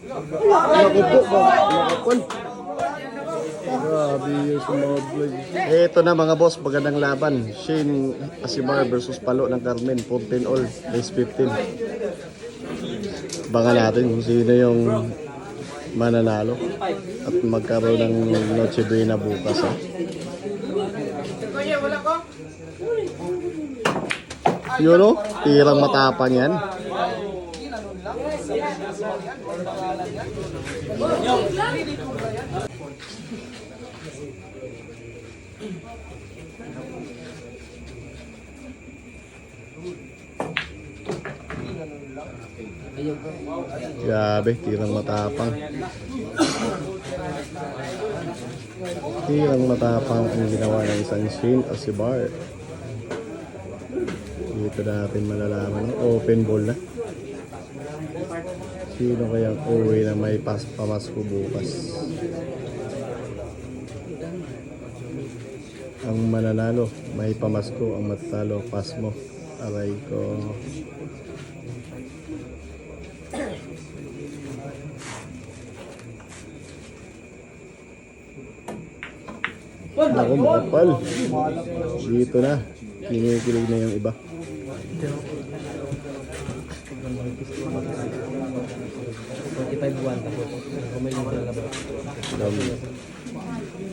Naku po ba? Nakapal. Grabe yung sumablag. Ito na mga boss, magandang laban. Shane Asibar versus Palo ng Carmen. 14 all, race 15. Baka natin kung sino yung mananalo. At magkaroon ng Noche Buena bukas. Yun o, tirang matapang yan. Grabe, tirang matapang. Tirang matapang ang ginawa ng isang Shane Asibar. Dito natin malalaman. Open ball na. Sino kayang uwi na may pamasko bukas? Ang mananalo, may pamasko. Ang matalo, pasmo. Aray ko. Ako, makapal. Dito na. Kinikilig na yung iba.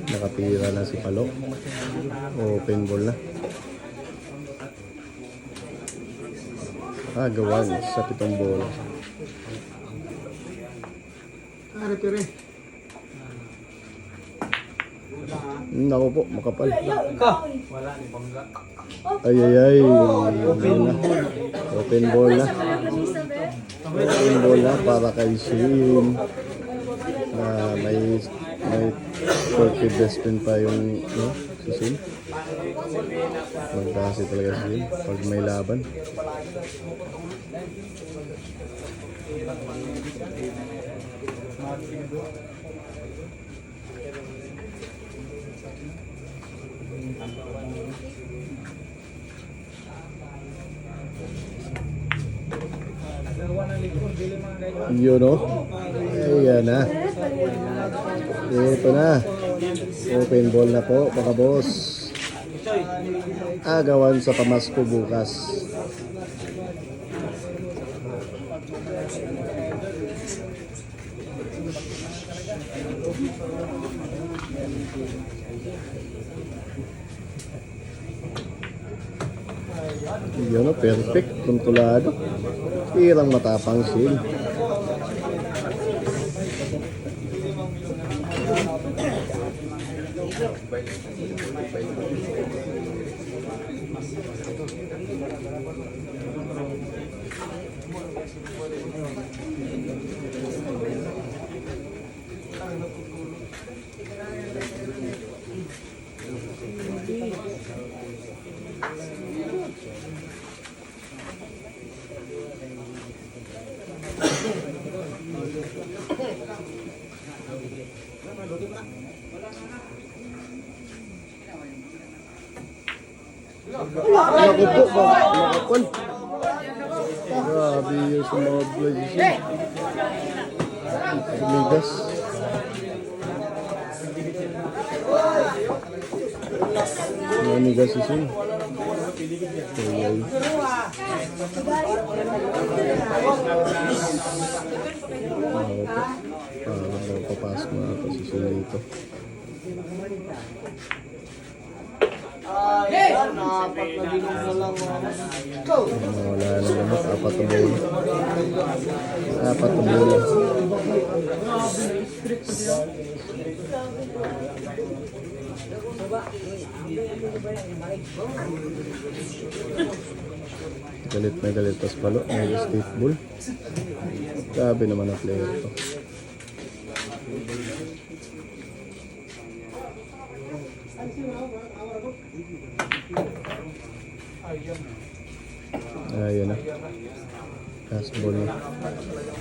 Nakatira na si Palo. Open ball na. Gawan sa 7 bola. Naku po, makapal. Ay. Open ball na. Open ball na para kay Shane. May forfeit best pin pa yung si Shane. Magkasi talaga si Shane pag may laban. Yun o. Ayan na. Ito na. Open ball na po mga boss. Agawan sa pamasko bukas. Yun o, perfect. Kontrolado. Tirang matapang Shane. Naku po ba? Nakapal. Grabe yung sumablag siya. Migas. Nanigas si Shane. Ayay. Parang papasok na ito si Shane dito. Wala na naman. Apat na bola. Galit na galit tas Palo. May skateball. Grabe naman ang player ito. Ayan na. Fastball na.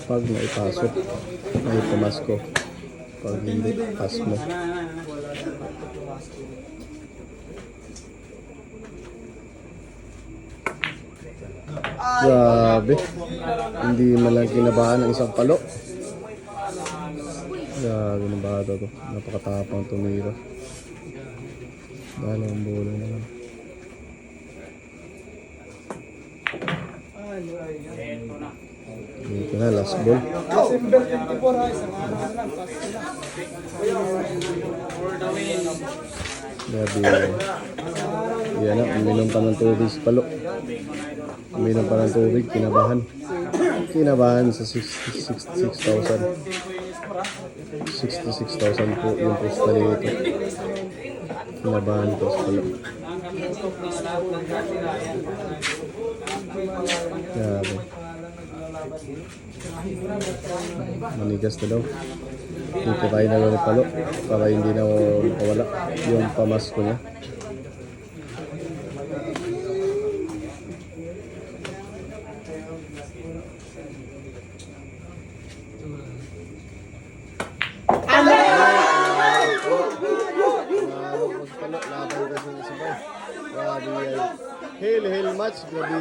Pag naipasok, may pamasko. Pag hindi, pass mo. Grabe. Hindi man lang kinabahan ng isang Palo. Grabe ng bata to. Napakatapang tumira. Dalawang bola naman. Dito na, last ball. December 24 ha, isang araw na lang. Pasko na. Grabe. Yan na, uminom pa ng tubig si Palo. Uminom pa ng tubig, kinabahan. Kinabahan sa 66,000. 66,000 po yung posta dito. Kinabahan po si Palo. Grabe. Manigas na daw. Dito tayo na lang ni Palo para hindi na makawala yung pamasko niya. Hail match, grabe